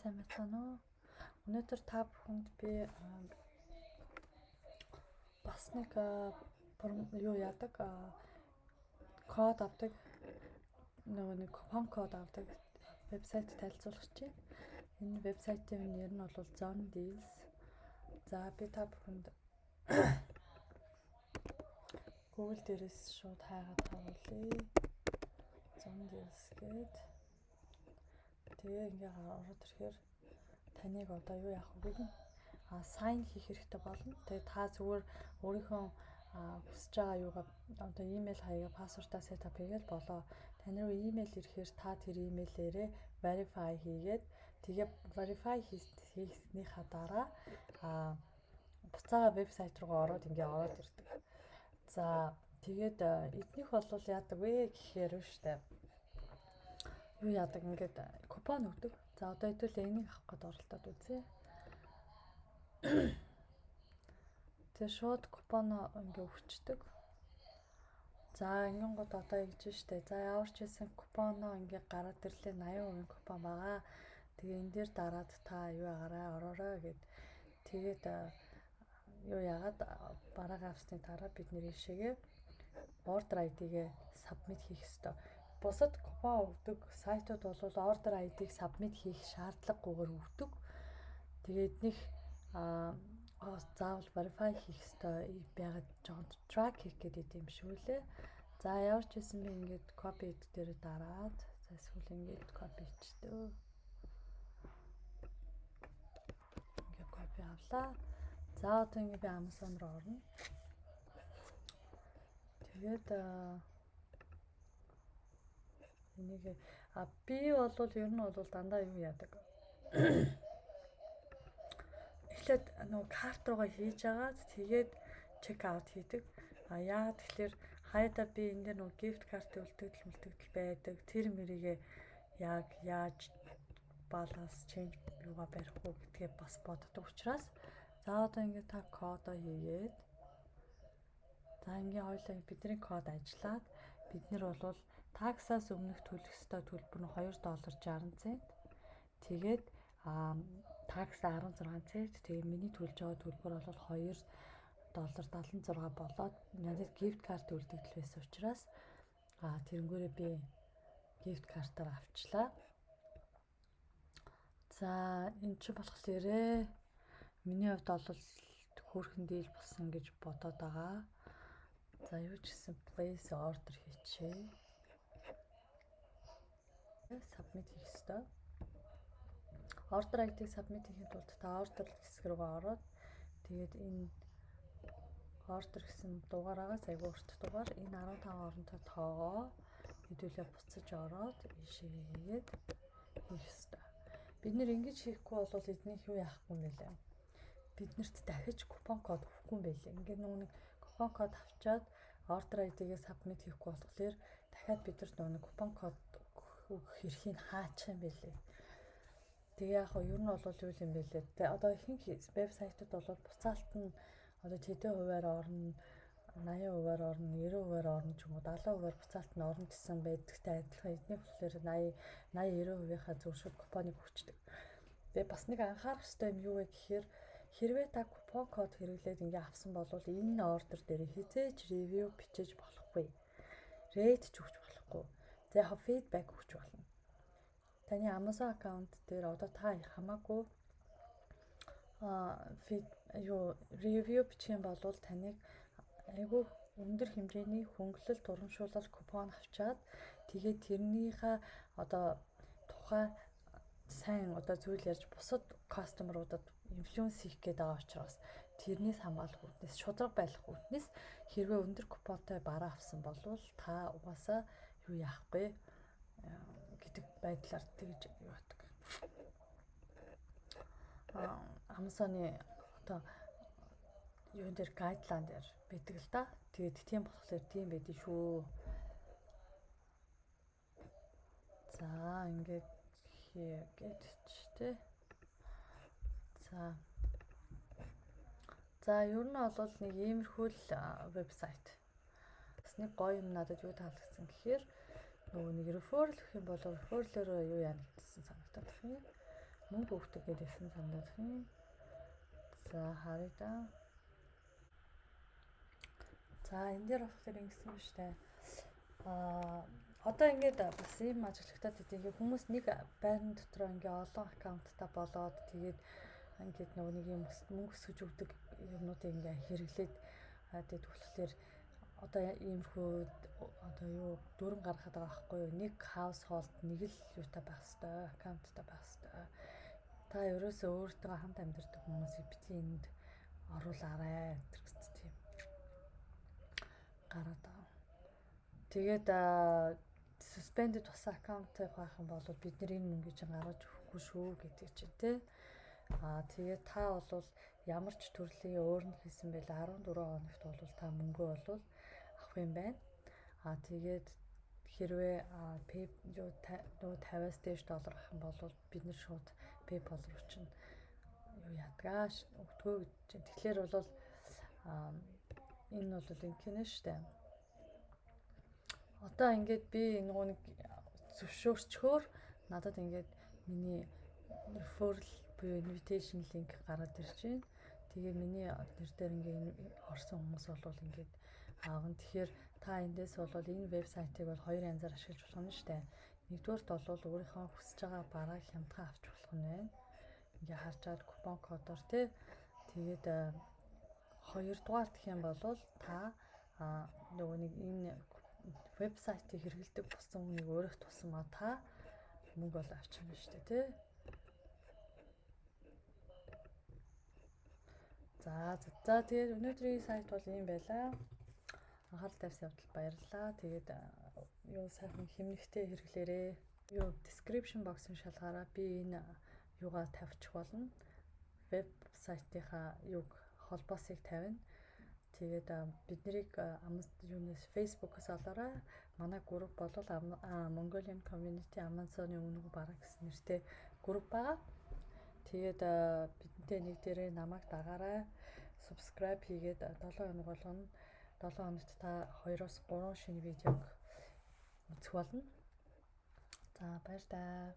сайн байна уу? Өнөөдөр та бүхэнд би бас нэг юу яадаг код авдаг нэг купон код авдаг вебсайт танилцуулах чинь. Энэ вебсайтын нэр нь бол Zone Deals. За би та бүхэнд Google дээрээс шууд хайгаад харуулъя. Zone Deals гээд тэгээ ингээ ороод ирэхээр таныг одоо юу яах вэ гэнэ сайн хийх хэрэгтэй болно. Тэгээ та зүгээр өөрийнхөө хүсэж байгаа юугаа одоо имэйл хаягаа пассвортаа сетап хийгээд болоо. Таны руу имэйл ирэхээр та тэр имэйлээрээ verify хийгээд тэгээ verify хийснийхаа дараа буцаага вебсайт руугаа ороод ороод ирдэг. За тэгээд эднийх бол яадаг вэ гэхээр штэ. Юу яадаг ингээд купон өгдөг. За одоо хэдүүлээ энийг авах гээд оролдоод үзье. Тэгээ шууд купон ингээ өгчдөг. За ингэн гот одоо ингэж штэ. За ямар ч байсан купоноо ингээ гараад ирлээ 80% купон байгаа. Тэгээ энэ дээр дараад та юу агараа ороорой гэд. Тэгээд юу яагаад бараагаа авсны дараа бид нэр ишээгээ order ID-гээ submit хийх ёстой. Бусад купон өгдөг сайтууд бол order ID-г submit хийх шаардлагагүйгээр өгдөг. Тэгээд эднийх заавал verify хийх ёстой байгаад жоохон track хийх гэдэг юм шүү лээ. За ямар ч байсан би ингээд copy дээр дараад за эсвэл ингээд copy хийчихдөө. Ингээд copy авлаа. За одоо ингээд би Amazon руу орно. Тэгээд энийг би бол ер нь бол дандаа юу яадаг. Эхлээд нөгөө карт руугаа хийж агаад тэгээд чек аут хийдэг. Яагаад тэгэхээр хайда би энэ дээр нөгөө gift card үлдэгдэл байдаг. Тэр мэрийгээ яг яаж баланс change юугаа барих уу гэдгээ бас боддог учраас за одоо ингээд та кодоо хийгээд за ингээд хоёлаа бидний код ажиллаад бид нар бол таксаас өмнөх төлөх ёстой төлбөр нь $2.60. Тэгээд такс 16 цент. Тэгээ миний төлж байгаа төлбөр бол $2.76 болоод надад gift card үлдэгдэл байсан учраас тэрнгүүрээ би gift card-аар авчлаа. За энэ ч болохоор миний хувьд бол хөөрхөн дийл болсон гэж бодоод байгаа. За юу ч гэсэн place order хийчихье. Submit хийх ёстой. Order ID-г submit хийхэд бол та order хэсэг рүүгээ ороод тэгээд энэ order гэсэн дугаараагаас айгүй урт дугаар энэ 15 оронтой тоогоо хэдүүлээ буцаж ороод ишээгээд хийх ёстой. Бид нэр ингэж хийхгүй бол эднийх юу яахгүй юм бэлээ. Биднэрт дахиж купон код өгөхгүй юм бэлээ. Ингээд нэг купон код авчаад order ID-гээ submit хийхгүй болохоор дахиад бидэрт нэг купон код өгөх эрхийг хаачих юм бэлээ. Тэгээ яг нь ер нь бол юу юм бэлээ. Одоо ихэнх вебсайтууд бол буцаалт нь одоо хэдэн хувиар орно, 80%-аар орно, 90%-аар орно ч юм уу, 70%-аар буцаалт нь орно гэсэн байдагтай адилхан. Эднийх болохоор 80-90%-ийнхаа зөвшөөрөл купоныг өгчдөг. Тэгээ бас нэг анхаарах ёстой юм юу вэ гэхээр хэрвээ та купон код хэрэглээд ингээ авсан бол энэ ордер дээр хизээж ревю бичиж болохгүй. Рейт ч өгч болохгүй. За яг фидбек өгч болно. Таны Amazon аккаунт дээр одоо та хамаагүй ревю бичих юм бол таныг айгүй өндөр хэмжээний хөнгөлөлт урамшуулал купон авчаад тэгээд тэрнийхээ одоо тухай сайн одоо зүйл ярьж бусад кастомеруудад инфлюенс хийх гээд байгаа учраас тэрнээс хамгаалах үүднээс шударга байх үүднээс хэрвээ өндөр купонтой бараа авсан бол та угаасаа юу яахгүй гэдэг байдлаар тэгж юу байдаг. Amazon-ы одоо юун дээр гайдлайн дээр байдаг л да. Тэгээд тийм болохоор тийм байдгийг шүү. За ингээд хийгээд ч тэ. За ер нь бол нэг иймэрхүү л вебсайт. Бас нэг гоё юм надад юу таалагдсан гэхээр нөгөө нэг referral гэх юм бол referral-оор юу яана гэсэн санагдаад байна. мөнгө өгдөг гэдэгсэн санаад байна. За харъя да. За энэ дээр болохоор ингэсэн ба штэ. Одоо ингээд бас ийм ажиглагтаад идэг. Хүмүүс нэг байрны дотор ингээ олон аккаунттай болоод тэгээд ингээд нөгөө нэг юм мөнгө өсгөж өгдөг юмнуудыг ингээ хэрэглээд тэгээд болохоор одоо иймэрхүү одоо юу дүрэн гаргахад байгаа байхгүй юу? Нэг хаусхолд нэг л юутай байх хэвээр, аккаунттай байх хэвээр. Та ерөөсөө өөртөө хамт амьдардаг хүмүүсийг битгий энд оруулаарай гэсэн тийм гараад байгаа. Тэгээд suspended бас аккаунтыг байх юм бол бидний энэ мөнгөийг чинь гаргаж өгөхгүй шүү гэдэг чинь тий. Тэгээд та бол ямар ч төрлийн өөр нь хийсэн байлаа 14 хоногт бол та мөнгөө бол авах юм байна. Тэгээд хэрвээ нөгөө 50-аас дээш доллар авах юм бол бид нэр шууд PayPal руу чинь юу ядгаа өгдгөө гэж чинь. Тэгэхээр бол энэ бол ингэнэ штэ. Одоо ингээд би нөгөө нэг зөвшөөрчхөөр надад ингээд миний referral буюу invitation link гараад ирж байна. Тэгээ миний нэр дээр ингээд орсон хүмүүс бол ингээд аавн. Тэгэхээр та эндээс бол энэ вебсайтыг бол хоёр янзаар ашиглаж болох нь штэ. Нэгдүгээрт бол өөрийнхөө хүсэж байгаа барааг хямдхан авч болох нь байна. Ингээ харчаад купон кодоор тий. Тэгээд хоёрдугаар гэх юм бол та нөгөө нэг энэ вебсайтыг хэрэглэдэг болсон хүнийг өөрөх тусмаа та мөнгө бол авчихна шүү дээ тий. За тэгээд өнөөдрийн сайт бол ийм байлаа. Анхаарал тавьсан явдал баярлалаа. Тэгээд юу сайхан хэмнэгтэй хэрэглээрээ. Юу description box-ын шалгаараа би энэ юугаа тавьчих болно. Вебсайтынхаа юг холбоосыг тавина. Тэгээд биднийг юунаас Facebook-аас олоорой. Манай групп бол Mongolian Community Amazon-ы өмнөг бараг гэсэн нэртэй групп байгаа. Тэгээд бидэнтэй нэг дээрээ намайг дагаарай. Subscribe хийгээд 7 хоног болгоно. 7 хоногт та 2-оос 3 шинэ видеог үзэх болно. За баяр таа.